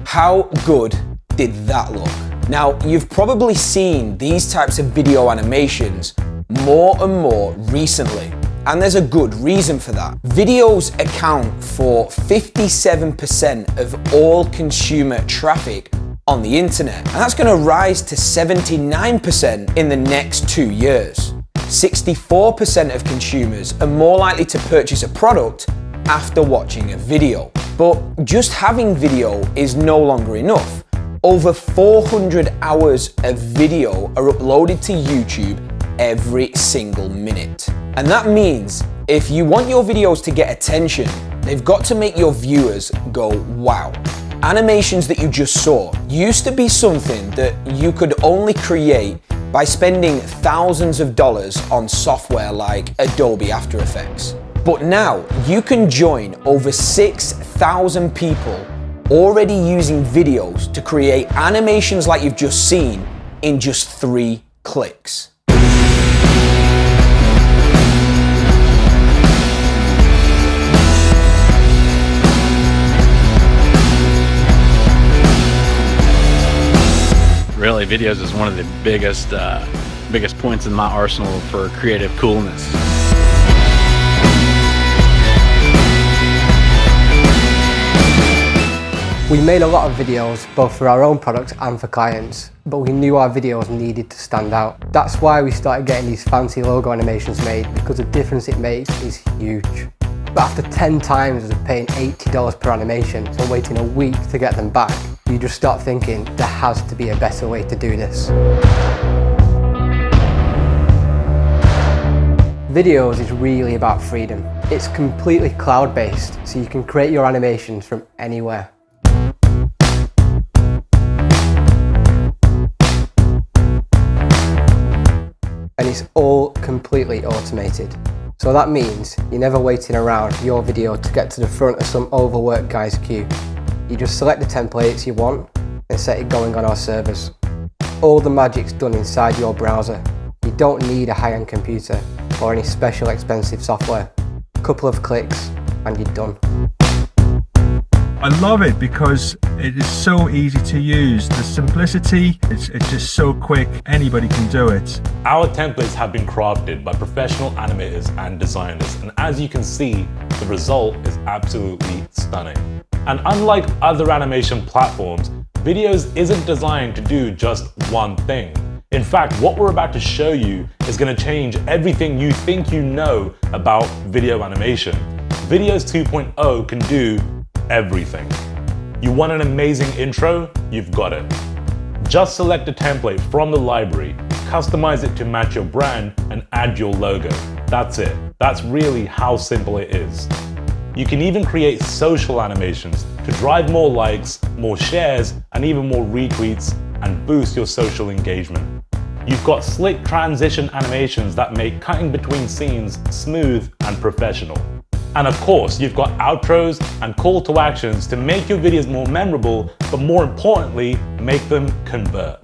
How good did that look? Now, you've probably seen these types of video animations more and more recently, and there's a good reason for that. Videos account for 57% of all consumer traffic on the internet, and that's going to rise to 79% in the next 2 years. 64% of consumers are more likely to purchase a product after watching a video. But just having video is no longer enough. Over 400 hours of video are uploaded to YouTube every single minute. And that means if you want your videos to get attention, they've got to make your viewers go, wow. Animations that you just saw used to be something that you could only create by spending thousands of dollars on software like Adobe After Effects. But now you can join over 6,000 people already using videos to create animations like you've just seen in just 3 clicks. Really, videos is one of the biggest points in my arsenal for creative coolness. We made a lot of videos, both for our own products and for clients, but we knew our videos needed to stand out. That's why we started getting these fancy logo animations made, because the difference it makes is huge. But after 10 times of paying $80 per animation and waiting a week to get them back, you just start thinking there has to be a better way to do this. Videos is really about freedom. It's completely cloud-based, so you can create your animations from anywhere. And it's all completely automated. So that means you're never waiting around for your video to get to the front of some overworked guy's queue. You just select the templates you want and set it going on our servers. All the magic's done inside your browser. You don't need a high-end computer or any special expensive software. A couple of clicks and you're done. I love it because it is so easy to use. The simplicity, it's just so quick, anybody can do it. Our templates have been crafted by professional animators and designers, and as you can see, the result is absolutely stunning. And unlike other animation platforms, videos isn't designed to do just one thing. In fact, what we're about to show you is going to change everything you think you know about video animation. Videos 2.0 can do everything. You want an amazing intro? You've got it. Just select a template from the library, customize it to match your brand, and add your logo. That's it. That's really how simple it is. You can even create social animations to drive more likes, more shares, and even more retweets and boost your social engagement. You've got slick transition animations that make cutting between scenes smooth and professional. And of course, you've got outros and call to actions to make your videos more memorable, but more importantly, make them convert.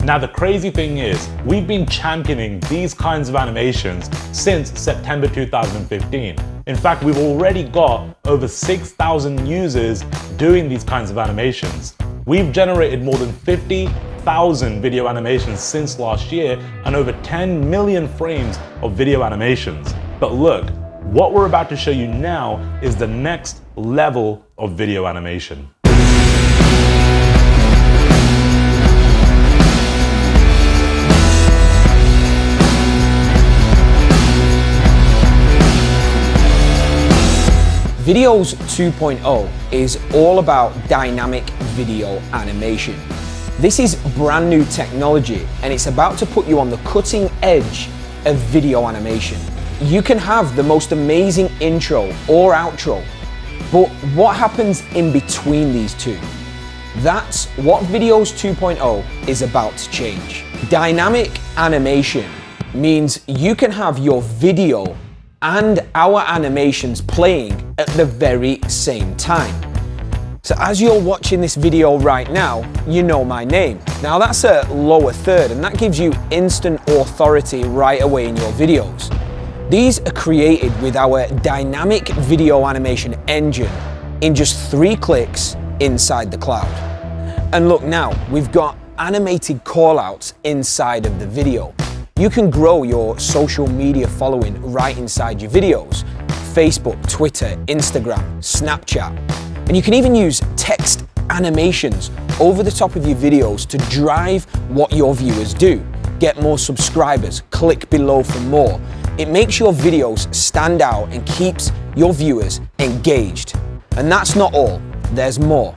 Now the crazy thing is, we've been championing these kinds of animations since September 2015. In fact, we've already got over 6,000 users doing these kinds of animations. We've generated more than 50,000 video animations since last year and over 10 million frames of video animations. But look, what we're about to show you now is the next level of video animation. Videos 2.0 is all about dynamic video animation. This is brand new technology and it's about to put you on the cutting edge of video animation. You can have the most amazing intro or outro, but what happens in between these two? That's what Videos 2.0 is about to change. Dynamic animation means you can have your video and our animations playing at the very same time. So as you're watching this video right now, you know my name. Now that's a lower third, and that gives you instant authority right away in your videos. These are created with our dynamic video animation engine in just 3 clicks inside the cloud. And look now, we've got animated callouts inside of the video. You can grow your social media following right inside your videos. Facebook, Twitter, Instagram, Snapchat. And you can even use text animations over the top of your videos to drive what your viewers do. Get more subscribers, click below for more. It makes your videos stand out and keeps your viewers engaged. And that's not all, there's more.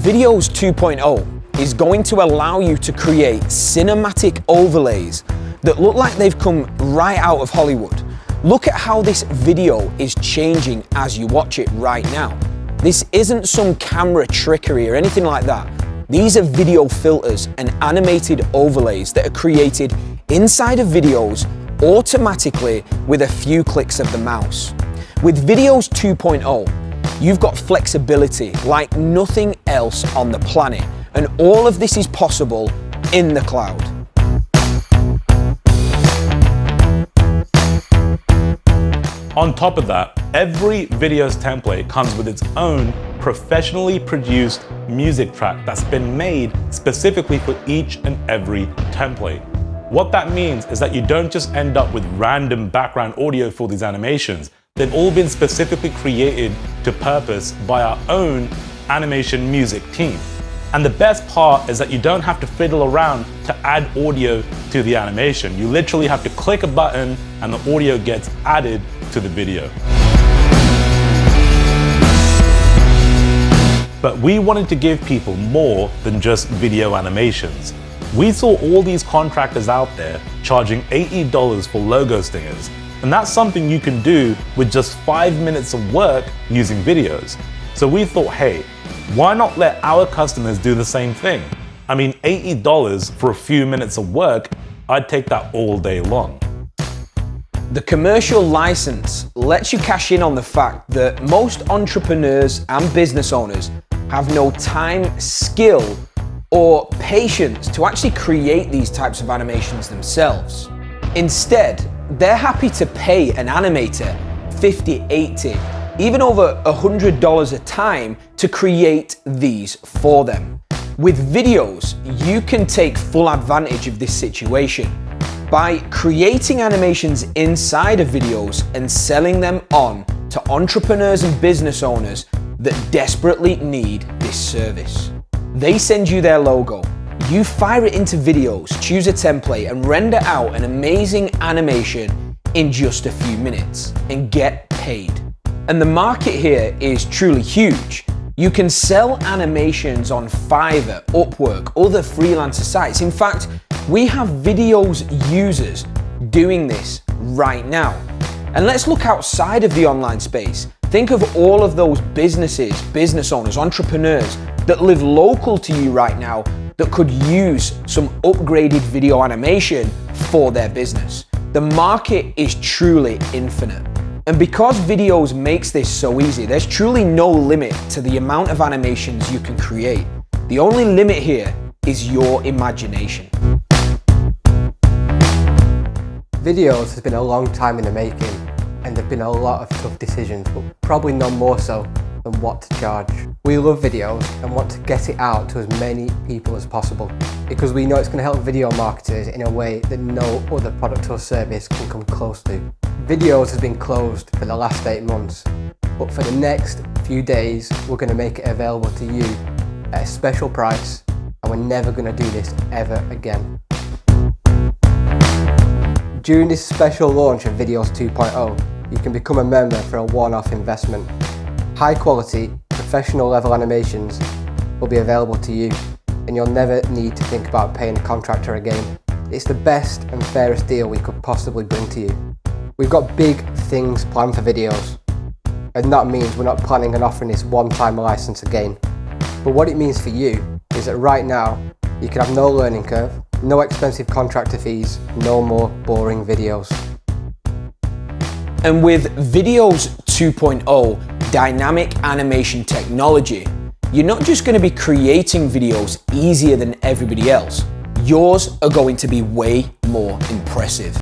Videos 2.0 is going to allow you to create cinematic overlays that look like they've come right out of Hollywood. Look at how this video is changing as you watch it right now. This isn't some camera trickery or anything like that. These are video filters and animated overlays that are created inside of videos automatically with a few clicks of the mouse. With Videos 2.0, you've got flexibility like nothing else on the planet, and all of this is possible in the cloud. On top of that, every videos template comes with its own professionally produced music track that's been made specifically for each and every template. What that means is that you don't just end up with random background audio for these animations. They've all been specifically created to purpose by our own animation music team. And the best part is that you don't have to fiddle around to add audio to the animation. You literally have to click a button and the audio gets added to the video. But we wanted to give people more than just video animations. We saw all these contractors out there charging $80 for logo stingers, and that's something you can do with just 5 minutes of work using videos. So we thought, hey, why not let our customers do the same thing? I mean, $80 for a few minutes of work, I'd take that all day long. The commercial license lets you cash in on the fact that most entrepreneurs and business owners have no time, skill, or patience to actually create these types of animations themselves. Instead, they're happy to pay an animator $50, $80, even over $100 a time to create these for them. With videos, you can take full advantage of this situation by creating animations inside of videos and selling them on to entrepreneurs and business owners that desperately need this service. They send you their logo, you fire it into videos, choose a template, and render out an amazing animation in just a few minutes and get paid. And the market here is truly huge. You can sell animations on Fiverr, Upwork, other freelancer sites. In fact, we have videos users doing this right now. And let's look outside of the online space. Think of all of those businesses, business owners, entrepreneurs that live local to you right now that could use some upgraded video animation for their business. The market is truly infinite. And because videos makes this so easy, there's truly no limit to the amount of animations you can create. The only limit here is your imagination. Videos has been a long time in the making, and there've been a lot of tough decisions, but probably none more so than what to charge. We love videos and want to get it out to as many people as possible because we know it's going to help video marketers in a way that no other product or service can come close to. Videos has been closed for the last 8 months, but for the next few days we're going to make it available to you at a special price, and we're never going to do this ever again. During this special launch of Videos 2.0, you can become a member for a one-off investment. High quality, professional level animations will be available to you, and you'll never need to think about paying a contractor again. It's the best and fairest deal we could possibly bring to you. We've got big things planned for videos, and that means we're not planning on offering this one-time license again. But what it means for you is that right now, you can have no learning curve, no expensive contractor fees, no more boring videos. And with Videos 2.0 dynamic animation technology, you're not just going to be creating videos easier than everybody else, yours are going to be way more impressive.